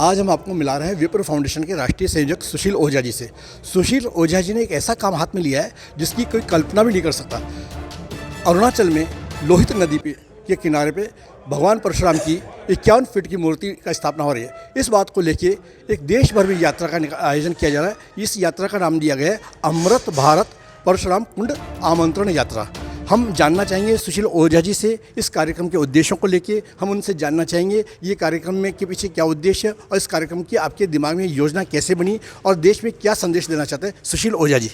आज हम आपको मिला रहे हैं विप्र फाउंडेशन के राष्ट्रीय संयोजक सुशील ओझा जी से। सुशील ओझा जी ने एक ऐसा काम हाथ में लिया है जिसकी कोई कल्पना भी नहीं कर सकता। अरुणाचल में लोहित नदी के किनारे पे भगवान परशुराम की 51 फीट की मूर्ति का स्थापना हो रही है। इस बात को लेके एक देश भर में यात्रा का आयोजन किया जा रहा है। इस यात्रा का नाम दिया गया है अमृत भारत परशुराम कुंड आमंत्रण यात्रा। हम जानना चाहेंगे सुशील ओझा जी से इस कार्यक्रम के उद्देश्यों को लेके। हम उनसे जानना चाहेंगे ये कार्यक्रम में के पीछे क्या उद्देश्य है और इस कार्यक्रम की आपके दिमाग में योजना कैसे बनी और देश में क्या संदेश देना चाहते हैं। सुशील ओझा जी,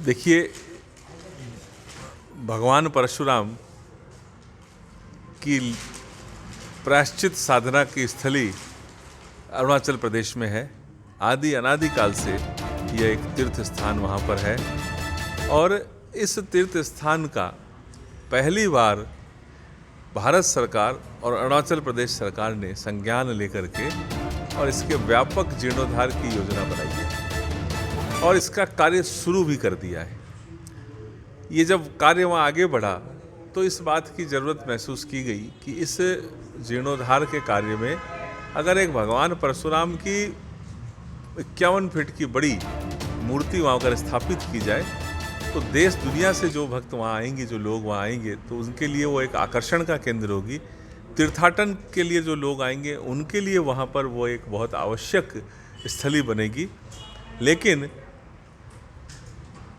देखिए, भगवान परशुराम की प्रायश्चित साधना की स्थली अरुणाचल प्रदेश में है। आदि अनादि काल से यह एक तीर्थ स्थान वहाँ पर है और इस तीर्थ स्थान का पहली बार भारत सरकार और अरुणाचल प्रदेश सरकार ने संज्ञान लेकर के और इसके व्यापक जीर्णोद्धार की योजना बनाई है और इसका कार्य शुरू भी कर दिया है। ये जब कार्य वहाँ आगे बढ़ा तो इस बात की ज़रूरत महसूस की गई कि इस जीर्णोद्धार के कार्य में अगर एक भगवान परशुराम की 51 फीट की बड़ी मूर्ति वहाँ अगर स्थापित की जाए तो देश दुनिया से जो भक्त वहाँ आएंगे, जो लोग वहाँ आएंगे, तो उनके लिए वो एक आकर्षण का केंद्र होगी। तीर्थाटन के लिए जो लोग आएंगे उनके लिए वहाँ पर वो एक बहुत आवश्यक स्थली बनेगी। लेकिन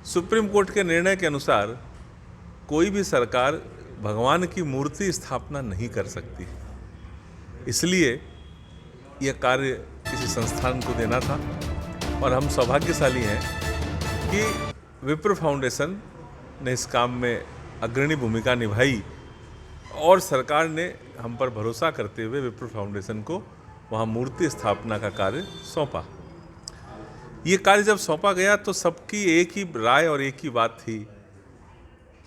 सुप्रीम कोर्ट के निर्णय के अनुसार कोई भी सरकार भगवान की मूर्ति स्थापना नहीं कर सकती, इसलिए यह कार्य किसी संस्थान को देना था और हम सौभाग्यशाली हैं कि विप्र फाउंडेशन ने इस काम में अग्रणी भूमिका निभाई और सरकार ने हम पर भरोसा करते हुए विप्र फाउंडेशन को वहाँ मूर्ति स्थापना का कार्य सौंपा। ये कार्य जब सौंपा गया तो सबकी एक ही राय और एक ही बात थी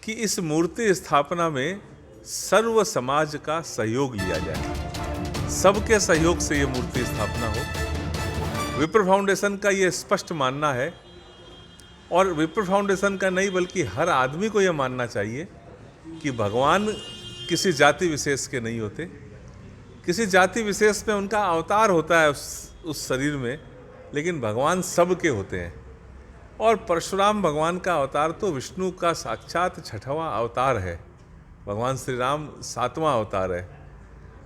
कि इस मूर्ति स्थापना में सर्व समाज का सहयोग लिया जाए, सबके सहयोग से ये मूर्ति स्थापना हो। विप्र फाउंडेशन का ये स्पष्ट मानना है और विप्र फाउंडेशन का नहीं बल्कि हर आदमी को यह मानना चाहिए कि भगवान किसी जाति विशेष के नहीं होते। किसी जाति विशेष में उनका अवतार होता है उस शरीर में, लेकिन भगवान सबके होते हैं। और परशुराम भगवान का अवतार तो विष्णु का साक्षात 6वां अवतार है, भगवान श्री राम 7वां अवतार है।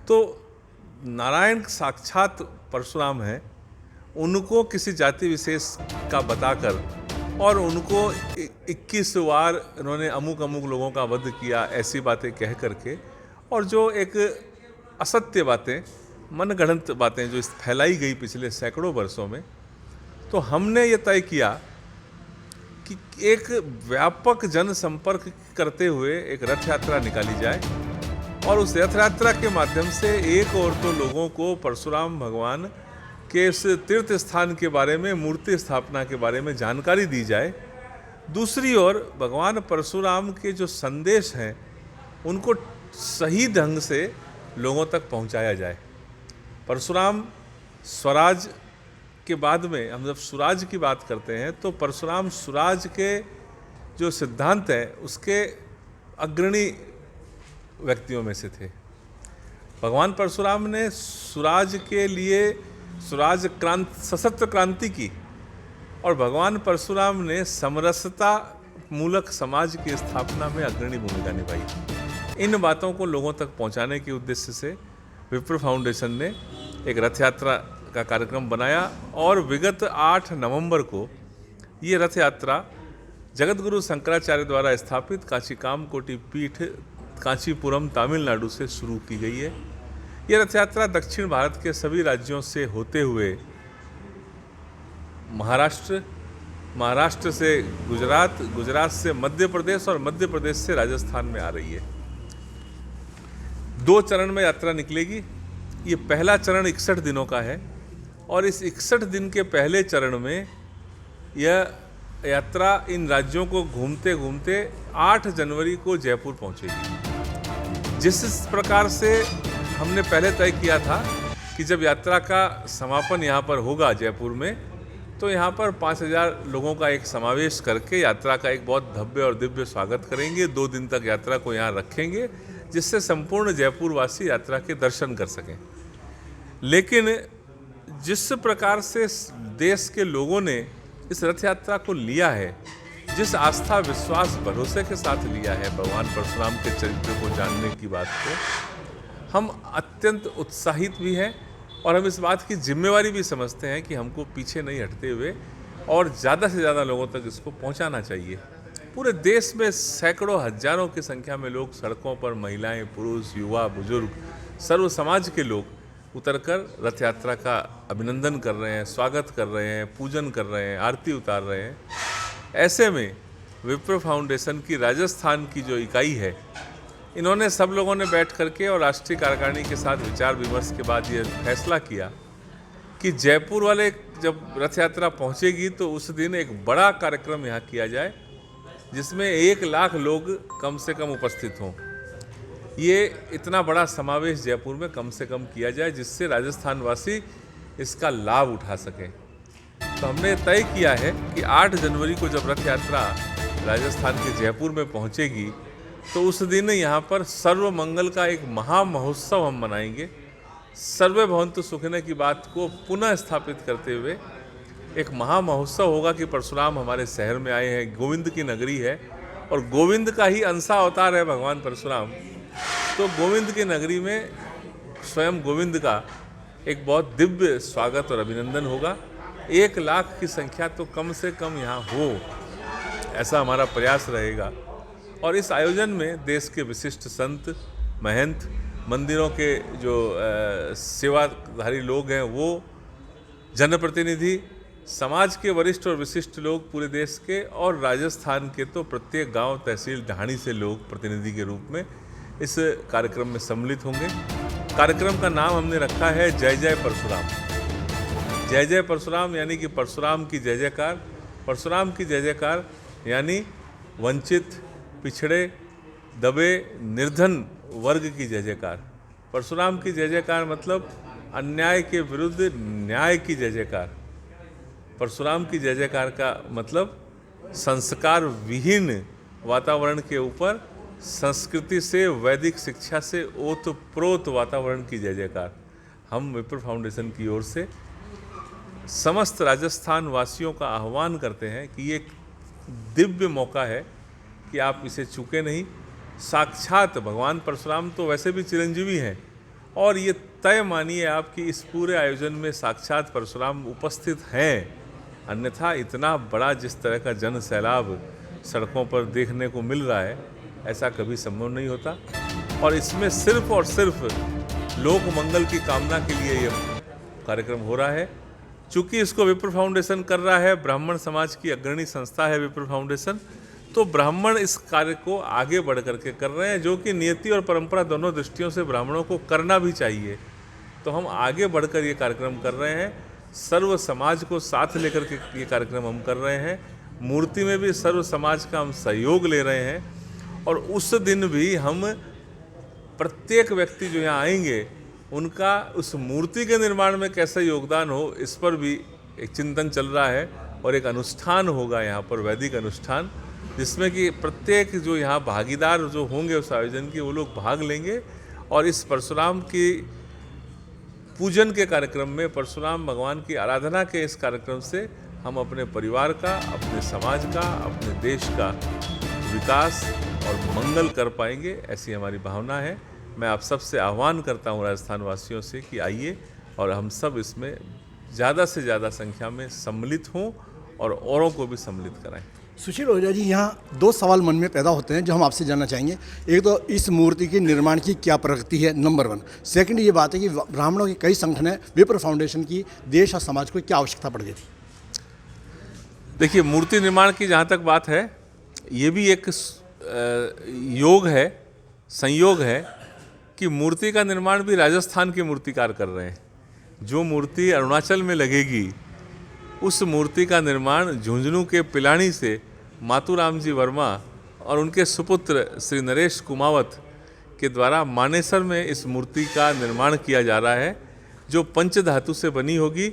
तो नारायण साक्षात परशुराम हैं, उनको किसी जाति विशेष का बताकर और उनको 21 बार इन्होंने अमुक लोगों का वध किया, ऐसी बातें कह करके, और जो एक असत्य बातें, मनगढ़ंत बातें जो फैलाई गई पिछले सैकड़ों वर्षों में, तो हमने ये तय किया कि एक व्यापक जन संपर्क करते हुए एक रथ यात्रा निकाली जाए और उस रथ यात्रा के माध्यम से एक और तो लोगों को परशुराम भगवान के इस तीर्थ स्थान के बारे में, मूर्ति स्थापना के बारे में जानकारी दी जाए। दूसरी ओर भगवान परशुराम के जो संदेश हैं उनको सही ढंग से लोगों तक पहुंचाया जाए। परशुराम स्वराज के बाद में हम जब स्वराज की बात करते हैं तो परशुराम स्वराज के जो सिद्धांत हैं उसके अग्रणी व्यक्तियों में से थे। भगवान परशुराम ने स्वराज के लिए सशस्त्र क्रांति की और भगवान परशुराम ने समरसता मूलक समाज की स्थापना में अग्रणी भूमिका निभाई। इन बातों को लोगों तक पहुंचाने के उद्देश्य से विप्र फाउंडेशन ने एक रथ यात्रा का कार्यक्रम बनाया और विगत 8 नवंबर को ये रथ यात्रा जगतगुरु शंकराचार्य द्वारा स्थापित कांचीकाम कोटि पीठ कांचीपुरम तमिलनाडु से शुरू की गई है। यह रथ यात्रा दक्षिण भारत के सभी राज्यों से होते हुए महाराष्ट्र से गुजरात, गुजरात से मध्य प्रदेश और मध्य प्रदेश से राजस्थान में आ रही है। 2 चरण में यात्रा निकलेगी। ये पहला चरण 61 दिनों का है और इस 61 दिन के पहले चरण में यह यात्रा इन राज्यों को घूमते घूमते 8 जनवरी को जयपुर पहुंचेगी। जिस प्रकार से हमने पहले तय किया था कि जब यात्रा का समापन यहाँ पर होगा जयपुर में, तो यहाँ पर 5000 लोगों का एक समावेश करके यात्रा का एक बहुत भव्य और दिव्य स्वागत करेंगे। 2 दिन तक यात्रा को यहाँ रखेंगे जिससे संपूर्ण जयपुर वासी यात्रा के दर्शन कर सकें। लेकिन जिस प्रकार से देश के लोगों ने इस रथ यात्रा को लिया है, जिस आस्था विश्वास भरोसे के साथ लिया है भगवान परशुराम के चरित्र को जानने की बात को, हम अत्यंत उत्साहित भी हैं और हम इस बात की जिम्मेवारी भी समझते हैं कि हमको पीछे नहीं हटते हुए और ज़्यादा से ज़्यादा लोगों तक इसको पहुंचाना चाहिए। पूरे देश में सैकड़ों हजारों की संख्या में लोग सड़कों पर, महिलाएं, पुरुष, युवा, बुजुर्ग, सर्व समाज के लोग उतरकर रथ यात्रा का अभिनंदन कर रहे हैं, स्वागत कर रहे हैं, पूजन कर रहे हैं, आरती उतार रहे हैं। ऐसे में विप्रो फाउंडेशन की राजस्थान की जो इकाई है, इन्होंने सब लोगों ने बैठ करके और राष्ट्रीय कार्यकारिणी के साथ विचार विमर्श के बाद ये फैसला किया कि जयपुर वाले जब रथ यात्रा पहुँचेगी तो उस दिन एक बड़ा कार्यक्रम यहाँ किया जाए जिसमें 1 लाख लोग कम से कम उपस्थित हों। ये इतना बड़ा समावेश जयपुर में कम से कम किया जाए जिससे राजस्थान वासी इसका लाभ उठा सकें। तो हमने तय किया है कि 8 जनवरी को जब रथ यात्रा राजस्थान के जयपुर में पहुंचेगी तो उस दिन यहाँ पर सर्व मंगल का एक महा महोत्सव हम मनाएंगे। सर्वे भवन्तु सुखिनः की बात को पुनः स्थापित करते हुए एक महा महोत्सव होगा कि परशुराम हमारे शहर में आए हैं, गोविंद की नगरी है और गोविंद का ही अंशा अवतार है भगवान परशुराम। तो गोविंद की नगरी में स्वयं गोविंद का एक बहुत दिव्य स्वागत और अभिनंदन होगा। 1 लाख की संख्या तो कम से कम यहाँ हो, ऐसा हमारा प्रयास रहेगा। और इस आयोजन में देश के विशिष्ट संत, महंत, मंदिरों के जो सेवाधारी लोग हैं वो, जनप्रतिनिधि, समाज के वरिष्ठ और विशिष्ट लोग पूरे देश के और राजस्थान के तो प्रत्येक गांव, तहसील, ढाणी से लोग प्रतिनिधि के रूप में इस कार्यक्रम में सम्मिलित होंगे। कार्यक्रम का नाम हमने रखा है जय जय परशुराम। जय जय परशुराम यानी कि परशुराम की जय जयकार। परशुराम की जय जयकार यानी वंचित, पिछड़े, दबे, निर्धन वर्ग की जय जयकार। परशुराम की जय जयकार मतलब अन्याय के विरुद्ध न्याय की जय जयकार। परशुराम की जय जयकार का मतलब संस्कार विहीन वातावरण के ऊपर संस्कृति से, वैदिक शिक्षा से ओतप्रोत वातावरण की जय जयकार। हम विप्रो फाउंडेशन की ओर से समस्त राजस्थान वासियों का आह्वान करते हैं कि ये एक दिव्य मौका है कि आप इसे चूके नहीं। साक्षात भगवान परशुराम तो वैसे भी चिरंजीवी हैं और ये तय मानिए आप कि इस पूरे आयोजन में साक्षात परशुराम उपस्थित हैं, अन्यथा इतना बड़ा जिस तरह का जन सैलाब सड़कों पर देखने को मिल रहा है ऐसा कभी संभव नहीं होता। और इसमें सिर्फ और सिर्फ लोक मंगल की कामना के लिए ये कार्यक्रम हो रहा है। चूँकि इसको विप्रो फाउंडेशन कर रहा है, ब्राह्मण समाज की अग्रणी संस्था है विप्रो फाउंडेशन, तो ब्राह्मण इस कार्य को आगे बढ़ करके कर रहे हैं, जो कि नियति और परंपरा दोनों दृष्टियों से ब्राह्मणों को करना भी चाहिए। तो हम आगे बढ़कर ये कार्यक्रम कर रहे हैं, सर्व समाज को साथ लेकर के ये कार्यक्रम हम कर रहे हैं। मूर्ति में भी सर्व समाज का हम सहयोग ले रहे हैं और उस दिन भी हम प्रत्येक व्यक्ति जो यहाँ आएंगे उनका उस मूर्ति के निर्माण में कैसा योगदान हो, इस पर भी एक चिंतन चल रहा है। और एक अनुष्ठान होगा यहाँ पर, वैदिक अनुष्ठान, जिसमें कि प्रत्येक जो यहाँ भागीदार जो होंगे उस आयोजन के, वो लोग भाग लेंगे और इस परशुराम की पूजन के कार्यक्रम में, परशुराम भगवान की आराधना के इस कार्यक्रम से हम अपने परिवार का, अपने समाज का, अपने देश का विकास और मंगल कर पाएंगे, ऐसी हमारी भावना है। मैं आप सबसे आह्वान करता हूँ राजस्थान वासियों से कि आइए और हम सब इसमें ज़्यादा से ज़्यादा संख्या में सम्मिलित हों और औरों को भी सम्मिलित कराएं। सुशील ओझा जी, यहाँ 2 सवाल मन में पैदा होते हैं जो हम आपसे जानना चाहेंगे। एक तो इस मूर्ति के निर्माण की क्या प्रगति है, नंबर 1। सेकंड ये बात है कि ब्राह्मणों के कई संगठन है, विप्रो फाउंडेशन की देश और समाज को क्या आवश्यकता पड़ गई थी? देखिए, मूर्ति निर्माण की जहाँ तक बात है, ये भी एक योग है, संयोग है कि मूर्ति का निर्माण भी राजस्थान के मूर्तिकार कर रहे हैं। जो मूर्ति अरुणाचल में लगेगी उस मूर्ति का निर्माण झुंझुनू के पिलानी से मातूराम जी वर्मा और उनके सुपुत्र श्री नरेश कुमावत के द्वारा मानेसर में इस मूर्ति का निर्माण किया जा रहा है, जो पंचधातु से बनी होगी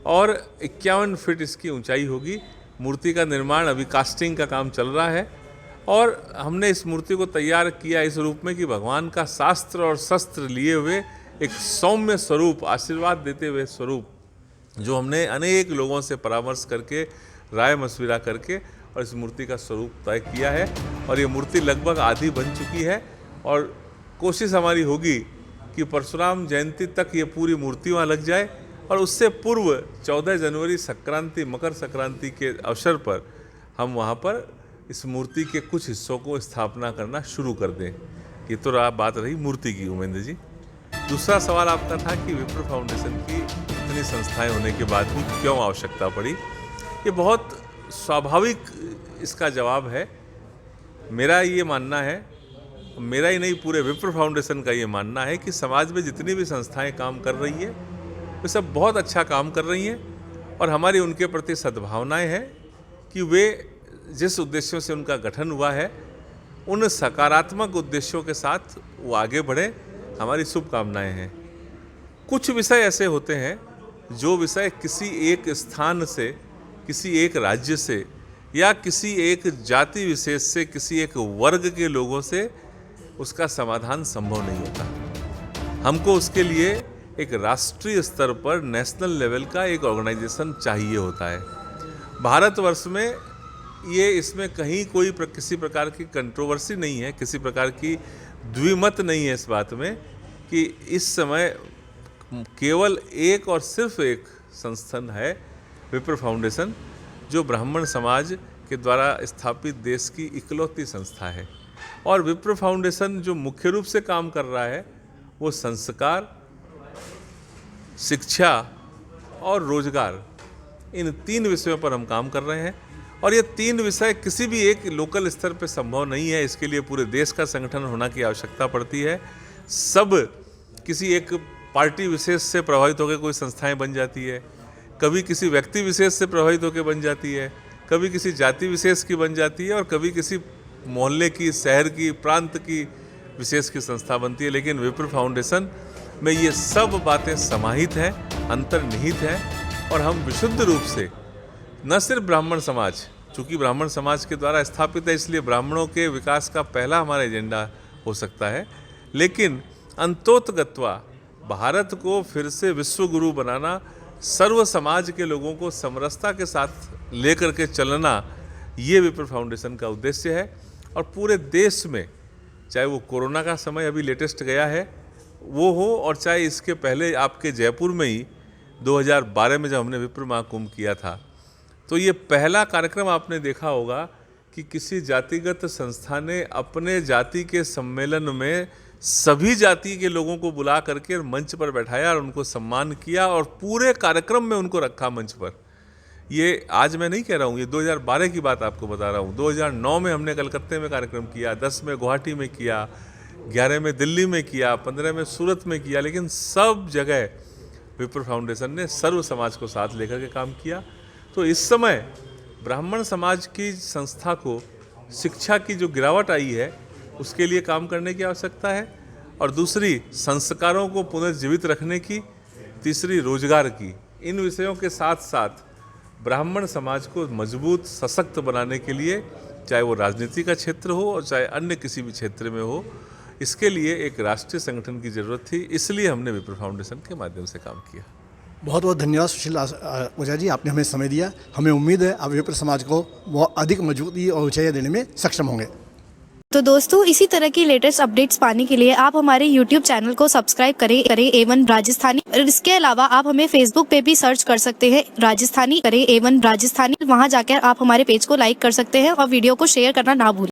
और 51 फीट इसकी ऊंचाई होगी। मूर्ति का निर्माण अभी कास्टिंग का काम चल रहा है और हमने इस मूर्ति को तैयार किया इस रूप में कि भगवान का शास्त्र और शस्त्र लिए हुए एक सौम्य स्वरूप, आशीर्वाद देते हुए स्वरूप जो हमने अनेक लोगों से परामर्श करके, राय मशविरा करके और इस मूर्ति का स्वरूप तय किया है। और ये मूर्ति लगभग आधी बन चुकी है और कोशिश हमारी होगी कि परशुराम जयंती तक ये पूरी मूर्ति वहाँ लग जाए और उससे पूर्व 14 जनवरी संक्रांति, मकर संक्रांति के अवसर पर हम वहाँ पर इस मूर्ति के कुछ हिस्सों को स्थापना करना शुरू कर दें। ये तो बात रही मूर्ति की, उमेंद्र जी। दूसरा सवाल आपका था कि विप्र फाउंडेशन की इतनी संस्थाएं होने के बाद भी क्यों आवश्यकता पड़ी। ये बहुत स्वाभाविक इसका जवाब है। मेरा ये मानना है, मेरा ही नहीं पूरे विप्र फाउंडेशन का ये मानना है कि समाज में जितनी भी संस्थाएं काम कर रही है वे सब बहुत अच्छा काम कर रही हैं और हमारी उनके प्रति सद्भावनाएं हैं कि वे जिस उद्देश्यों से उनका गठन हुआ है उन सकारात्मक उद्देश्यों के साथ वो आगे बढ़े, हमारी शुभकामनाएं हैं। कुछ विषय ऐसे होते हैं जो विषय किसी एक स्थान से, किसी एक राज्य से या किसी एक जाति विशेष से, किसी एक वर्ग के लोगों से उसका समाधान संभव नहीं होता। हमको उसके लिए एक राष्ट्रीय स्तर पर, नेशनल लेवल का एक ऑर्गेनाइजेशन चाहिए होता है। भारतवर्ष में ये इसमें कहीं कोई किसी प्रकार की कंट्रोवर्सी नहीं है, किसी प्रकार की द्विमत नहीं है इस बात में कि इस समय केवल एक और सिर्फ एक संस्थान है विप्र फाउंडेशन, जो ब्राह्मण समाज के द्वारा स्थापित देश की इकलौती संस्था है। और विप्र फाउंडेशन जो मुख्य रूप से काम कर रहा है वो संस्कार, शिक्षा और रोजगार, इन 3 विषयों पर हम काम कर रहे हैं। और ये 3 विषय किसी भी एक लोकल स्तर पर संभव नहीं है, इसके लिए पूरे देश का संगठन होना की आवश्यकता पड़ती है। सब किसी एक पार्टी विशेष से प्रभावित होकर कोई संस्थाएं बन जाती है, कभी किसी व्यक्ति विशेष से प्रभावित होकर बन जाती है, कभी किसी जाति विशेष की बन जाती है और कभी किसी मोहल्ले की, शहर की, प्रांत की विशेष की संस्था बनती है। लेकिन विप्र फाउंडेशन में ये सब बातें समाहित हैं, अंतर्निहित हैं और हम विशुद्ध रूप से न सिर्फ ब्राह्मण समाज, चूँकि ब्राह्मण समाज के द्वारा स्थापित है इसलिए ब्राह्मणों के विकास का पहला हमारा एजेंडा हो सकता है, लेकिन अंतोतगत्वा भारत को फिर से विश्व गुरु बनाना, सर्व समाज के लोगों को समरसता के साथ लेकर के चलना, ये विप्र फाउंडेशन का उद्देश्य है। और पूरे देश में, चाहे वो कोरोना का समय अभी लेटेस्ट गया है वो हो, और चाहे इसके पहले आपके जयपुर में ही 2012 में जब हमने विप्र महाकुंभ किया था, तो ये पहला कार्यक्रम आपने देखा होगा कि किसी जातिगत संस्था ने अपने जाति के सम्मेलन में सभी जाति के लोगों को बुला करके मंच पर बैठाया और उनको सम्मान किया और पूरे कार्यक्रम में उनको रखा मंच पर। ये आज मैं नहीं कह रहा हूँ, ये 2012 की बात आपको बता रहा हूँ। 2009 में हमने कलकत्ते में कार्यक्रम किया, 10 में गुवाहाटी में किया, 11 में दिल्ली में किया, 15 में सूरत में किया, लेकिन सब जगह विप्र फाउंडेशन ने सर्व समाज को साथ लेकर के काम किया। तो इस समय ब्राह्मण समाज की संस्था को शिक्षा की जो गिरावट आई है उसके लिए काम करने की आवश्यकता है, और दूसरी संस्कारों को पुनर्जीवित रखने की, तीसरी रोजगार की। इन विषयों के साथ साथ ब्राह्मण समाज को मजबूत, सशक्त बनाने के लिए, चाहे वो राजनीति का क्षेत्र हो और चाहे अन्य किसी भी क्षेत्र में हो, इसके लिए एक राष्ट्रीय संगठन की ज़रूरत थी। इसलिए हमने विप्र फाउंडेशन के माध्यम से काम किया। बहुत बहुत धन्यवाद सुशील ओझा जी, आपने हमें समय दिया। हमें उम्मीद है आप विप्र समाज को बहुत अधिक मजबूती और ऊंचाई देने में सक्षम होंगे। तो दोस्तों, इसी तरह की लेटेस्ट अपडेट्स पाने के लिए आप हमारे YouTube चैनल को सब्सक्राइब करें A1 राजस्थानी। और इसके अलावा आप हमें Facebook पे भी सर्च कर सकते हैं, राजस्थानी करें A1 राजस्थानी। वहां जाकर आप हमारे पेज को लाइक कर सकते हैं और वीडियो को शेयर करना ना भूलें।